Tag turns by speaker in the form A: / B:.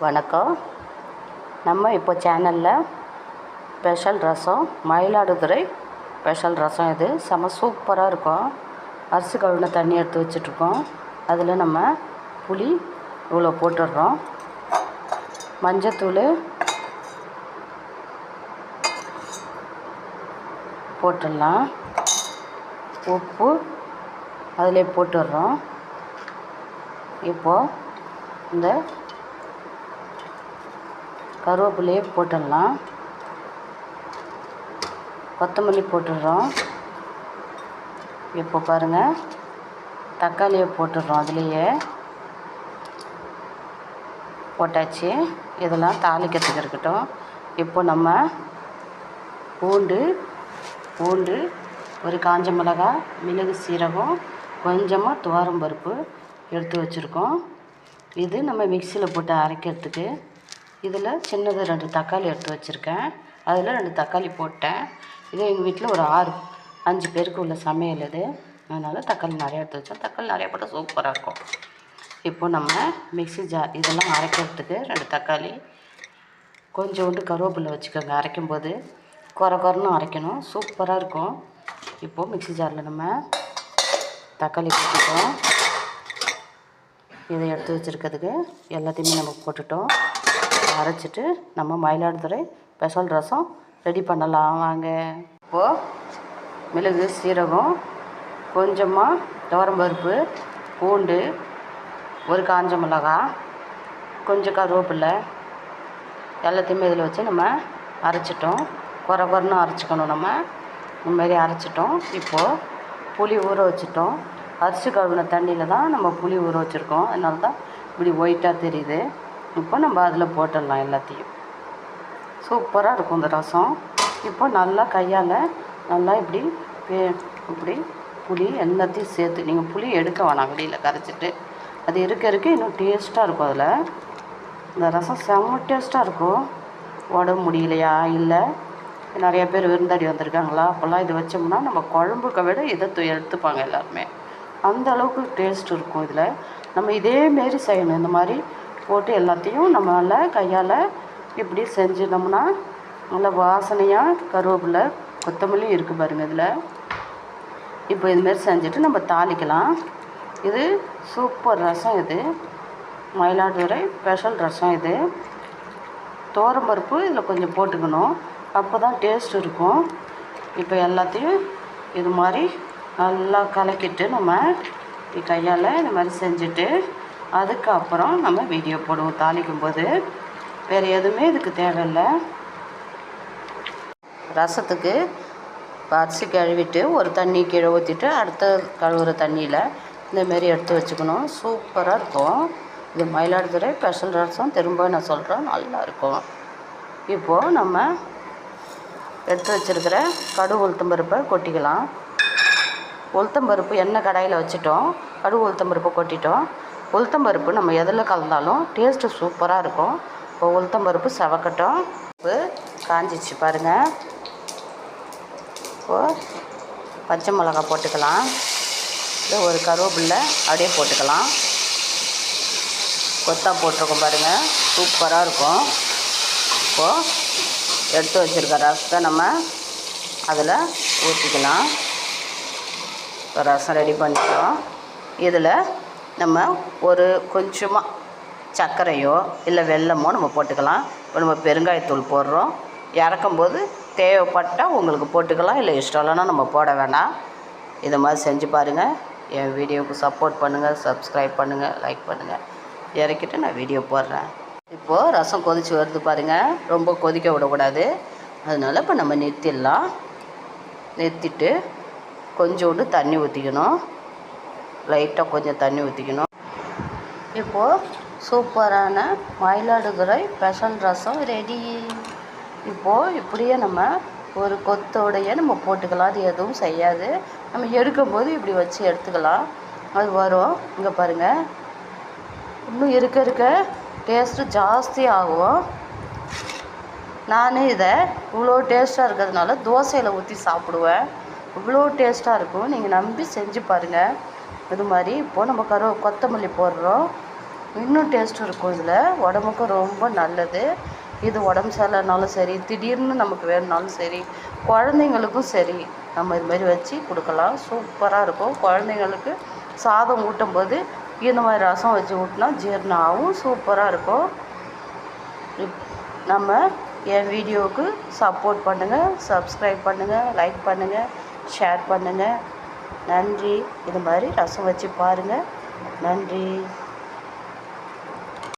A: வணக்கம். நம்ம இப்போ சேனலில் ஸ்பெஷல் ரசம், மயிலாடுதுறை ஸ்பெஷல் ரசம். இது செம சூப்பராக இருக்கும். அரிசி கழுவின தண்ணி எடுத்து வச்சிட்ருக்கோம். அதில் நம்ம புளி இவ்வளோ போட்டுடுறோம். மஞ்சத்தூள் போட்டுடலாம். உப்பு அதிலே போட்டுடுறோம். இப்போது இந்த கருவேப்பிலையே போட்டுடலாம். கொத்தமல்லி போட்டுடுறோம். இப்போ பாருங்கள், தக்காளியை போட்டுடுறோம். அதுலேயே போட்டாச்சு. இதெல்லாம் தாளிக்கிறதுக்கு இருக்கட்டும். இப்போ நம்ம பூண்டு ஒரு காஞ்ச மிளகாய், மிளகு, சீரகம், கொஞ்சமாக துவரம்பருப்பு எடுத்து வச்சுருக்கோம். இது நம்ம மிக்சியில் போட்டு அரைக்கிறதுக்கு. இதில் சின்னது 2 தக்காளி எடுத்து வச்சுருக்கேன். அதில் 2 தக்காளி போட்டேன். இது எங்கள் வீட்டில் ஒரு 5 பேருக்கு உள்ள சமையல் இது. அதனால் தக்காளி நிறையா எடுத்து வச்சோம். தக்காளி நிறையா போட்டால் சூப்பராக இருக்கும். இப்போ நம்ம மிக்சி ஜார் இதெல்லாம் அரைக்கிறதுக்கு 2 தக்காளி, கொஞ்சோண்டு கருவேப்பிலை வச்சுக்கோங்க. அரைக்கும்போது குறன்னு அரைக்கணும், சூப்பராக இருக்கும். இப்போது மிக்சி ஜாரில் நம்ம தக்காளி போட்டுட்டோம். இதை எடுத்து வச்சுருக்கிறதுக்கு எல்லாத்தையுமே நம்ம போட்டுட்டோம். அரைச்சிட்டு நம்ம மயிலாடுதுறை ஸ்பெஷல் ரசம் ரெடி பண்ணலாம் வாங்க. இப்போது மிளகு, சீரகம், கொஞ்சமாக துவரம்பருப்பு, பூண்டு, ஒரு காஞ்ச மிளகாய், கொஞ்சம் கருவேப்பிலை எல்லாத்தையுமே இதில் வச்சு நம்ம அரைச்சிட்டோம். குறன்னு அரைச்சிக்கணும். நம்ம இந்தமாரி அரைச்சிட்டோம். இப்போது புளி ஊற வச்சுட்டோம். அரிசி கழுவின தண்ணியில் தான் நம்ம புளி ஊற வச்சுருக்கோம். அதனால தான் இப்படி ஒயிட்டாக தெரியுது. இப்போ நம்ம அதில் போட்டுடலாம் எல்லாத்தையும். சூப்பராக இருக்கும் இந்த ரசம். இப்போ நல்லா கையால் நல்லா இப்படி புளி எல்லாத்தையும் சேர்த்து, நீங்கள் புளி எடுக்க வேணாம், வெளியில் கரைச்சிட்டு அது இருக்க இன்னும் டேஸ்ட்டாக இருக்கும். அதில் இந்த ரசம் செம்ம டேஸ்ட்டாக இருக்கும். உடம்பு முடியலையா, இல்லை நிறையா பேர் விருந்தாடி வந்திருக்காங்களா, அப்போல்லாம் இது வச்சோம்னா நம்ம குழம்புக்க விட இதை எடுத்துப்பாங்க எல்லாருமே. அந்த அளவுக்கு டேஸ்ட் இருக்கும். இதில் நம்ம இதேமாரி செய்யணும். இந்த மாதிரி போட்டு எல்லாத்தையும் நம்ம நல்லா கையால் இப்படி செஞ்சிட்டோம்னா நல்லா வாசனையாக கருவேப்பிலை, கொத்தமல்லி இருக்குது பாருங்கள் இதில். இப்போ இதுமாரி செஞ்சுட்டு நம்ம தாளிக்கலாம். இது சூப்பர் ரசம். இது மயிலாடுதுறை ஸ்பெஷல் ரசம். இது துவரம்பருப்பு இதில் கொஞ்சம் போட்டுக்கணும், அப்போ தான் டேஸ்ட் இருக்கும். இப்போ எல்லாத்தையும் இது மாதிரி நல்லா கலக்கிட்டு நம்ம கையால் இந்த மாதிரி செஞ்சுட்டு அதுக்கப்புறம் நம்ம வீடியோ போடுவோம் தாளிக்கும்போது. வேறு எதுவுமே இதுக்கு தேவையில்லை. ரசத்துக்கு அரிசி கழுவிட்டு ஒரு தண்ணி கீழே ஊற்றிட்டு அடுத்த கழுவுற தண்ணியில் இந்தமாரி எடுத்து வச்சுக்கணும். சூப்பராக இருக்கும். இது மயிலாடுதுறை ஸ்பெஷல் ரசம். திரும்ப நான் சொல்கிறேன், நல்லாயிருக்கும். இப்போது நம்ம எடுத்து வச்சுருக்கிற கடுகு, உளுத்தம்பருப்பை கொட்டிக்கலாம். உளுத்தம்பருப்பு எண்ணெய் கடாயில் வச்சுட்டோம். கடுகு, உளுத்தம்பருப்பை கொட்டிட்டோம். உளுத்தம்பருப்பு நம்ம எதில் கலந்தாலும் டேஸ்ட்டு சூப்பராக இருக்கும். இப்போ உளுத்தம்பருப்பு செவக்கட்டும். இப்போ காஞ்சிச்சு பாருங்கள். இப்போது பச்சை மிளகா போட்டுக்கலாம். இல்லை ஒரு கருவேப்பிலை அப்படியே போட்டுக்கலாம். கொத்தா போட்டிருக்கோம் பாருங்கள், சூப்பராக இருக்கும். இப்போது எடுத்து வச்சுருக்க ரசத்தை நம்ம அதில் ஊற்றிக்கலாம். இப்போ ரசம் ரெடி பண்ணிட்டோம். இதில் நம்ம ஒரு கொஞ்சமாக சர்க்கரையோ இல்லை வெல்லமோ நம்ம போட்டுக்கலாம். இப்போ நம்ம பெருங்காயத்தூள் போடுறோம். இறக்கும்போது தேவைப்பட்டால் உங்களுக்கு போட்டுக்கலாம், இல்லை இஷ்டம் இல்லைன்னா நம்ம போட வேண்டாம். இதை மாதிரி செஞ்சு பாருங்கள். என் வீடியோவுக்கு சப்போர்ட் பண்ணுங்கள், சப்ஸ்கிரைப் பண்ணுங்கள், லைக் பண்ணுங்கள். இறக்கிட்டு நான் வீடியோ போடுறேன். இப்போது ரசம் கொதித்து வருது பாருங்கள். ரொம்ப கொதிக்க விடக்கூடாது. அதனால் இப்போ நம்ம நிறுத்திடலாம். நிறுத்திட்டு கொஞ்சோண்டு தண்ணி ஊற்றிக்கணும். லைட்டாக கொஞ்சம் தண்ணி ஊற்றிக்கணும். இப்போது சூப்பரான மயிலாடுதுறை ஸ்பெஷல் ரசம் ரெடி. இப்போது இப்படியே நம்ம ஒரு கொத்தோடையே நம்ம போட்டுக்கலாம். அது எதுவும் செய்யாது. நம்ம எடுக்கும்போது இப்படி வச்சு எடுத்துக்கலாம். அது வரும். இங்கே பாருங்கள், இன்னும் இருக்க டேஸ்ட்டு ஜாஸ்தி ஆகும். நான் இதை இவ்வளோ டேஸ்ட்டாக இருக்கிறதுனால தோசையில் ஊற்றி சாப்பிடுவேன். இவ்வளோ டேஸ்ட்டாக இருக்கும். நீங்கள் நம்பி செஞ்சு பாருங்கள். இது மாதிரி இப்போது நம்ம கொத்தமல்லி போடுறோம். இன்னும் டேஸ்ட் இருக்கும். இதில் உடம்புக்கு ரொம்ப நல்லது. இது உடம்பு சரியில்லைனாலும் சரி, திடீர்னு நமக்கு வேணும்னாலும் சரி, குழந்தைங்களுக்கும் சரி நம்ம இதுமாரி வச்சு கொடுக்கலாம். சூப்பராக இருக்கும். குழந்தைங்களுக்கு சாதம் ஊட்டும்போது இந்த மாதிரி ரசம் வச்சு ஊட்டினா ஜீரணம் ஆகும். சூப்பராக இருக்கும். நம்ம என் வீடியோவுக்கு சப்போர்ட் பண்ணுங்கள், சப்ஸ்கிரைப் பண்ணுங்கள், லைக் பண்ணுங்கள், ஷேர் பண்ணுங்கள். நன்றி. இது மாதிரி ரசம் வச்சு பாருங்கள். நன்றி.